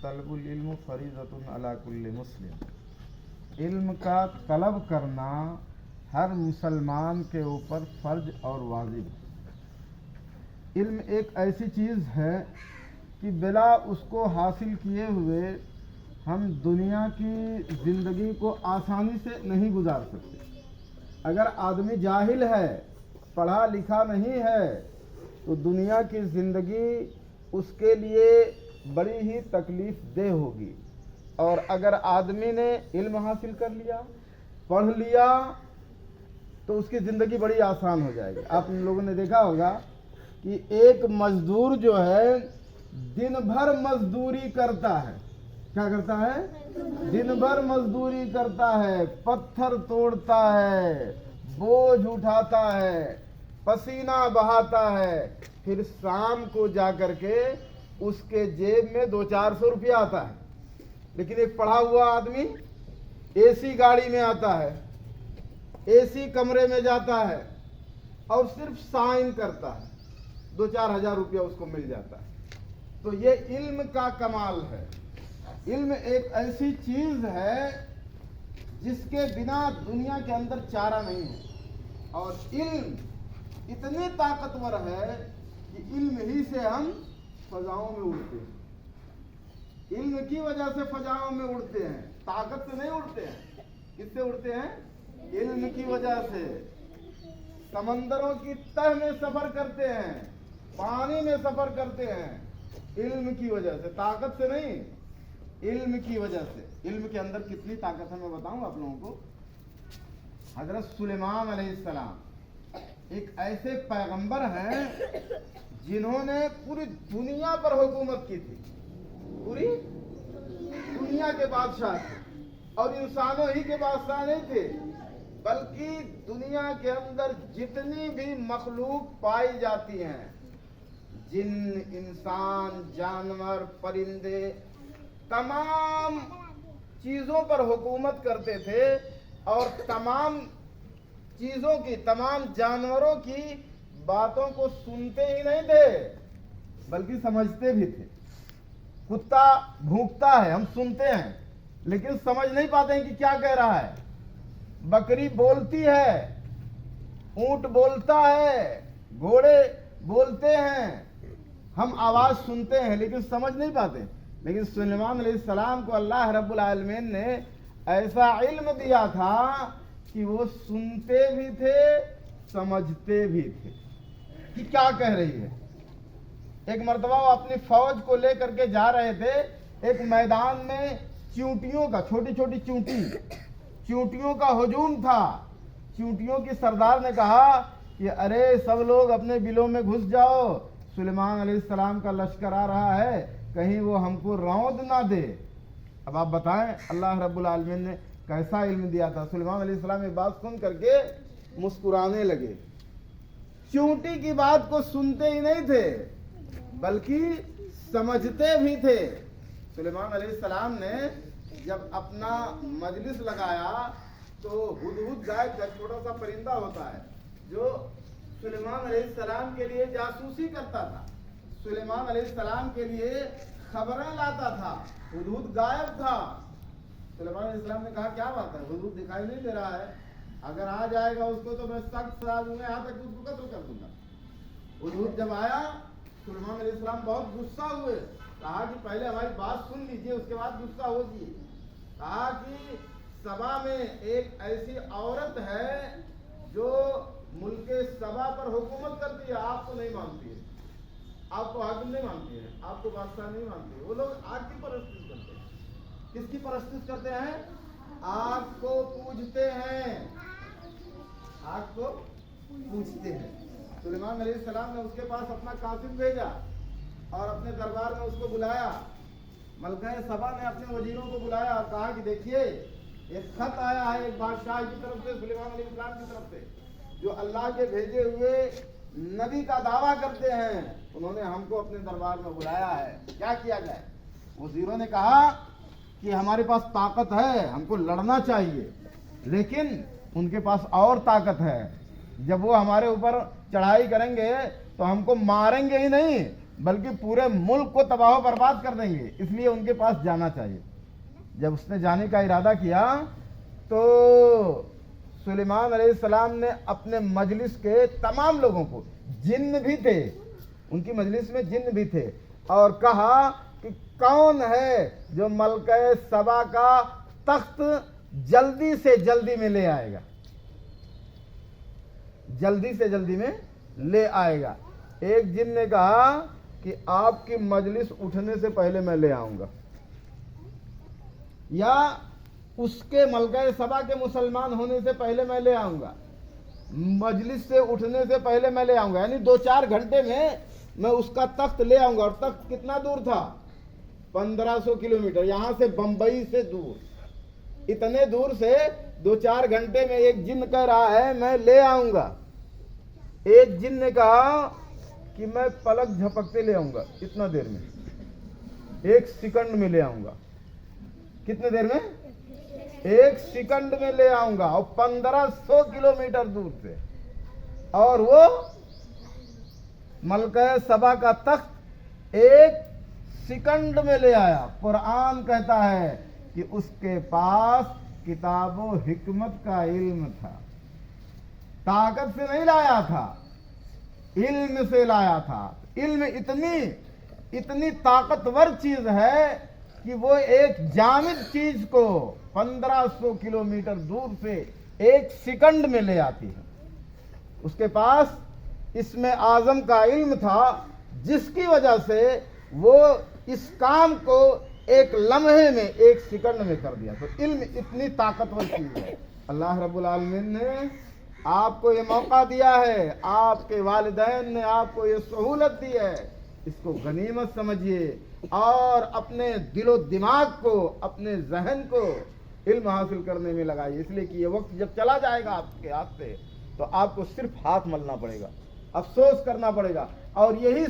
طلب العلم فریضۃ علی کل مسلم، علم کا طلب کرنا ہر مسلمان کے اوپر فرض اور واجب ہے۔ علم ایک ایسی چیز ہے کہ بلا اس کو حاصل کیے ہوئے ہم دنیا کی زندگی کو آسانی سے نہیں گزار سکتے۔ اگر آدمی جاہل ہے، پڑھا لکھا نہیں ہے، تو دنیا کی زندگی اس کے لیے بڑی ہی تکلیف دہ ہوگی، اور اگر آدمی نے علم حاصل کر لیا، پڑھ لیا، تو اس کی زندگی بڑی آسان ہو جائے گی۔ آپ لوگوں نے دیکھا ہوگا کہ ایک مزدور جو ہے دن بھر مزدوری کرتا ہے، کیا کرتا ہے؟ دن بھر مزدوری کرتا ہے، پتھر توڑتا ہے، بوجھ اٹھاتا ہے، پسینہ بہاتا ہے، پھر شام کو جا کر کے اس کے جیب میں 200-400 روپیہ آتا ہے۔ لیکن ایک پڑھا ہوا آدمی اے سی گاڑی میں آتا ہے، اے سی کمرے میں جاتا ہے، اور صرف سائن کرتا ہے، 2-4 ہزار روپیہ اس کو مل جاتا ہے۔ تو یہ علم کا کمال ہے۔ علم ایک ایسی چیز ہے جس کے بنا دنیا کے اندر چارہ نہیں ہے، اور علم اتنی طاقتور ہے کہ علم ہی سے ہم فضاؤں میں اڑتے ہیں۔ علم کی وجہ سے فضاؤں میں اڑتے ہیں، طاقت سے نہیں اڑتے ہیں۔ کس سے اڑتے ہیں؟ علم کی وجہ سے۔ سمندروں کی تہ میں سفر کرتے ہیں، پانی میں سفر کرتے ہیں، علم کی وجہ سے، طاقت سے نہیں، علم کی وجہ سے۔ علم کے اندر کتنی طاقت ہے میں بتاؤں آپ لوگوں کو۔ حضرت سلیمان علیہ السلام ایک ایسے پیغمبر ہیں جنہوں نے پوری دنیا پر حکومت کی تھی، پوری دنیا کے بادشاہ تھے، اور انسانوں ہی کے بادشاہ نہیں تھے، بلکہ دنیا کے اندر جتنی بھی مخلوق پائی جاتی ہیں، جن، انسان، جانور، پرندے، تمام چیزوں پر حکومت کرتے تھے، اور تمام چیزوں کی، تمام جانوروں کی باتوں کو سنتے ہی نہیں تھے بلکہ سمجھتے بھی تھے۔ کتا بھونکتا ہے، ہم سنتے ہیں لیکن سمجھ نہیں پاتے ہیں کہ کیا کہہ رہا ہے۔ بکری بولتی ہے، اونٹ بولتا ہے، گھوڑے بولتے ہیں، ہم آواز سنتے ہیں لیکن سمجھ نہیں پاتے۔ لیکن سلیمان علیہ السلام کو اللہ رب العالمین نے ایسا علم دیا تھا کہ وہ سنتے بھی تھے، سمجھتے بھی تھے کہ کیا کہہ رہی ہے۔ ایک مرتبہ وہ اپنی فوج کو لے کر کے جا رہے تھے، ایک میدان میں چیونٹیوں کا، چھوٹی چھوٹی چیونٹیوں کا ہجوم تھا۔ چیونٹیوں کی سردار نے کہا کہ ارے سب لوگ اپنے بلوں میں گھس جاؤ، سلیمان علیہ السلام کا لشکر آ رہا ہے، کہیں وہ ہم کو روند نہ دے۔ اب آپ بتائیں اللہ رب العالمین نے کیسا علم دیا تھا۔ سلیمان علیہ السلام یہ بات سن کر کے مسکرانے لگے۔ چیونٹی کی بات کو سنتے ہی نہیں تھے بلکہ سمجھتے بھی تھے۔ سلیمان علیہ السلام نے جب اپنا مجلس لگایا تو ہدہد غائب کا چھوٹا سا پرندہ ہوتا ہے جو سلیمان علیہ السلام کے لیے جاسوسی کرتا تھا، سلیمان علیہ السلام کے لیے خبریں لاتا تھا، ہدہد غائب تھا۔ سلیمان علیہ السلام نے کہا کیا بات ہے، ہدہد دکھائی نہیں دے رہا ہے، اگر آ جائے گا اس کو تو میں سخت سزا دوں گا، یہاں تک اس کو قتل کر دوں گا۔ ہدہد جب آیا سلیمان علیہ السلام بہت غصہ ہوئے، کہا کہ پہلے ہماری بات سن لیجئے اس کے بعد غصہ ہوگی۔ کہا کہ سبا میں ایک ایسی عورت ہے جو ملک سبا پر حکومت کرتی ہے، آپ کو نہیں مانتی ہے، آپ کو حاکم نہیں مانتی ہے، آپ کو بادشاہ نہیں مانتی ہے۔ وہ لوگ آگ کی پرستش کرتے ہیں۔ کس کی پرستش کرتے ہیں؟ آگ کو پوجتے ہیں، آگ کو پوجتے ہیں۔ سلیمان علیہ السلام نے اس کے پاس اپنا کاتب بھیجا اور اپنے دربار میں اس کو بلایا۔ ملکہ سبا نے اپنے وزیروں کو بلایا اور کہا کہ دیکھیے ایک خط آیا ہے ایک بادشاہ کی طرف سے، سلیمان علیہ السلام کی طرف سے، جو اللہ کے بھیجے ہوئے نبی کا دعویٰ کرتے ہیں، انہوں نے ہم کو اپنے دربار میں بلایا ہے، کیا کیا جائے؟ وزیروں نے کہا کہ ہمارے پاس طاقت ہے، ہم کو لڑنا چاہیے، لیکن ان کے پاس اور طاقت ہے، جب وہ ہمارے اوپر چڑھائی کریں گے تو ہم کو ماریں گے ہی نہیں بلکہ پورے ملک کو تباہ و برباد کر دیں گے، اس لیے ان کے پاس جانا چاہیے۔ جب اس نے جانے کا ارادہ کیا تو سلیمان علیہ السلام نے اپنے مجلس کے تمام لوگوں کو، جن بھی تھے، ان کی مجلس میں جن بھی تھے، اور کہا کہ کون ہے جو ملکہ سبا کا تخت جلدی سے جلدی میں لے آئے گا، جلدی سے جلدی میں لے آئے گا۔ ایک جن نے کہا کہ آپ کی مجلس اٹھنے سے پہلے میں لے آؤں گا، یا اس کے ملکہ سبا کے مسلمان ہونے سے پہلے میں لے آؤں گا، مجلس سے اٹھنے سے پہلے میں لے آؤں گا، یعنی 2-4 گھنٹے میں اس کا تخت لے آؤں گا۔ اور تخت کتنا دور تھا؟ 1500 کلومیٹر، یہاں سے بمبئی سے دور، اتنے دور سے 2-4 گھنٹے میں ایک جن کہہ رہا ہے میں لے آؤں گا۔ ایک جن نے کہا کہ میں پلک جھپکتے لے آؤں گا، اتنا دیر میں، 1 سیکنڈ میں لے آؤں گا۔ کتنے دیر میں؟ 1 سیکنڈ میں لے آؤں گا، اور 1500 کلومیٹر دور سے۔ اور وہ ملکہ سبا کا تخت 1 سیکنڈ میں لے آیا۔ قرآن کہتا ہے کہ اس کے پاس کتاب و حکمت کا علم تھا، طاقت سے نہیں لایا تھا، علم سے لایا تھا۔ علم اتنی طاقتور چیز ہے کہ وہ ایک جامد چیز کو 1500 کلومیٹر دور سے 1 سیکنڈ میں لے آتی ہے۔ اس کے پاس اسم اعظم کا علم تھا، جس کی وجہ سے وہ اس کام کو 1 لمحے میں 1 سیکنڈ میں کر دیا۔ تو علم اتنی طاقتور چیز ہے۔ اللہ رب العالمین نے آپ کو یہ موقع دیا ہے، آپ کے والدین نے آپ کو یہ سہولت دی ہے، اس کو غنیمت سمجھیے اور اپنے دل و دماغ کو، اپنے ذہن کو علم حاصل کرنے میں لگائیے، اس لیے کہ یہ وقت جب چلا جائے گا آپ کے ہاتھ سے تو آپ کو صرف ہاتھ ملنا پڑے گا، افسوس کرنا پڑے گا، اور یہی